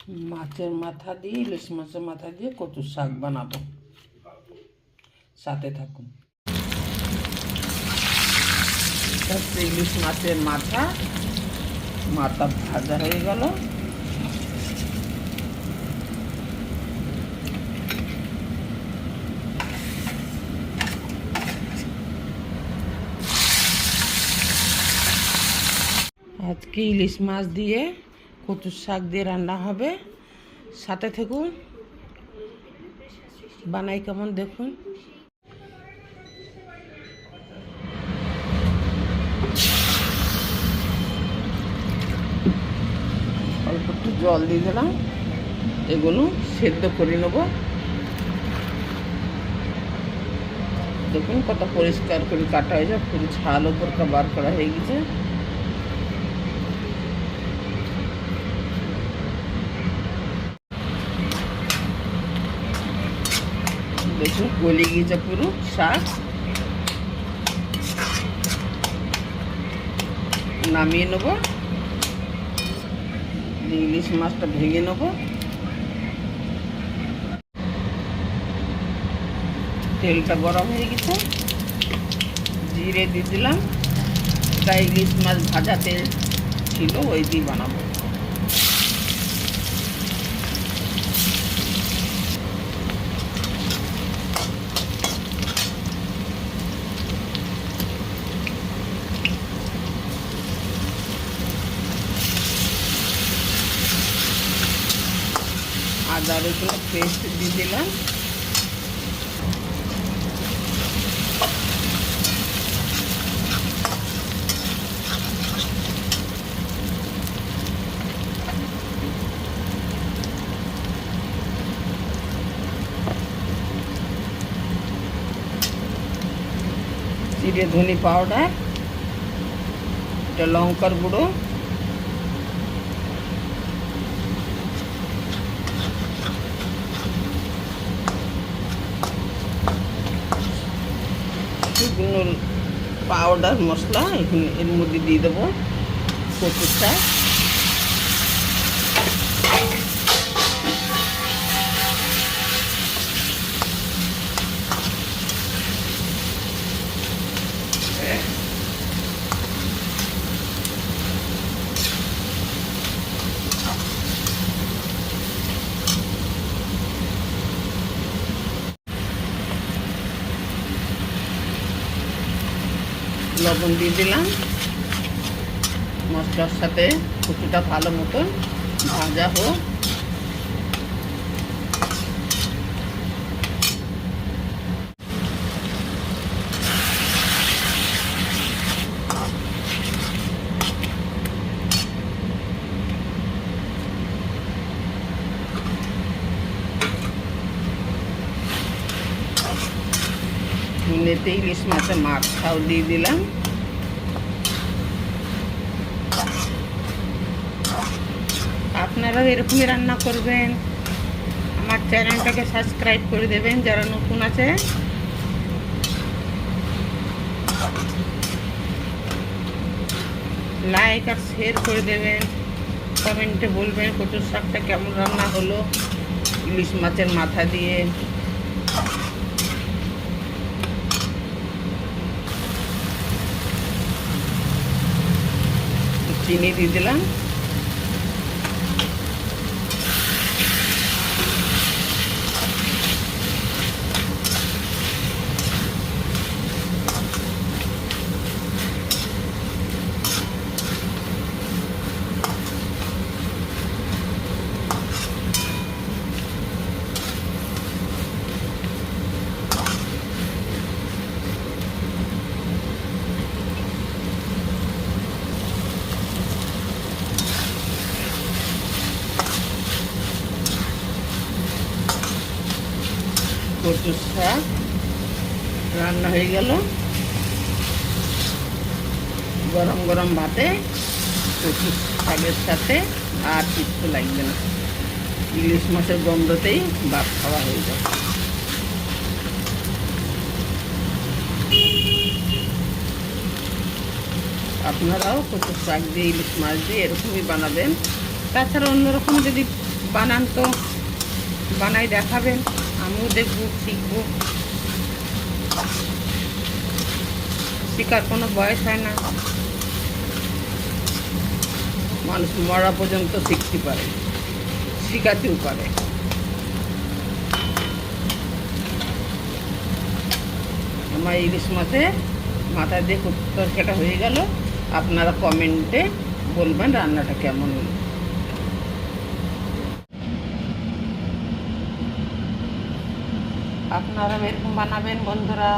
মাছের মাথা দিয়ে, ইলিশ মাছের মাথা দিয়ে কচুর শাক বানাবো। সাথে থাকুন। ইলিশ মাছের মাথা ভাজা হয়ে গেল। আজকে ইলিশ মাছ দিয়ে কচুর শাক দিয়ে রান্না হবে। সাথে থাকুন, বানাই কেমন দেখুন। অল্প একটু জল দিয়ে দিলাম, এগুলো সেদ্ধ করে নেব। দেখুন কত পরিষ্কার করে কাটা হয়ে যায়, পুরো ছাল ওপর বার করা হয়ে গেছে। দেখুন গলে গিয়েছে পুরো শাক। নামিয়ে নেব, ইলিশ মাছটা ভেঙে নেব। তেলটা গরম হয়ে গেছে, জিরে দিয়ে দিলাম। তাই ইলিশ মাছ ভাজা তেল ছিল, ওই দিয়ে বানাবো। আদা রসুন পেস্ট দিয়ে দিলাম। জিরে ধনে পাউডার, এটা লঙ্কার গুঁড়ো, শুকনো পাউডার মশলা এখানে এর মধ্যে দিয়ে দেবো। কচুর শাক, লবণ দিয়ে দিলাম। মশলার সাথে কচুটা ভালো মতন ভাজা হোক। এতে ইলিশ মাছের মাথাও দিয়ে দিলাম। আপনারাও এরকমই রান্না করবেন। আমার চ্যানেলটাকে সাবস্ক্রাইব করে দেবেন যারা নতুন আছে। লাইক আর শেয়ার করে দেবেন। কমেন্টে বলবেন কচুর শাকটা কেমন রান্না হলো ইলিশ মাছের মাথা দিয়ে। চিনি দিয়ে দিলাম। কচুর শাক রান্না হয়ে গেল। গরম গরম ভাতে কচুর শাকের সাথে আর কিছু লাগবে না। ইলিশ মাছের গন্ধতেই ভাত খাওয়া হয়ে যাবে। আপনারাও কচুর শাক দিয়ে ইলিশ মাছ দিয়ে এরকমই বানাবেন। তাছাড়া অন্যরকম যদি বানান তো, বানাই দেখাবেন, আমিও দেখবো, শিখবো। শেখার কোনো বয়স হয় না, মানুষ মরা পর্যন্ত শিখতে পারে, শিখাতেও পারে। আমার ইলিশ মাছে মাথা দিয়ে তরকারিটা হয়ে গেল। আপনারা কমেন্টে বলবেন রান্নাটা কেমন হলো। আপনারা এরকম বানাবেন বন্ধুরা।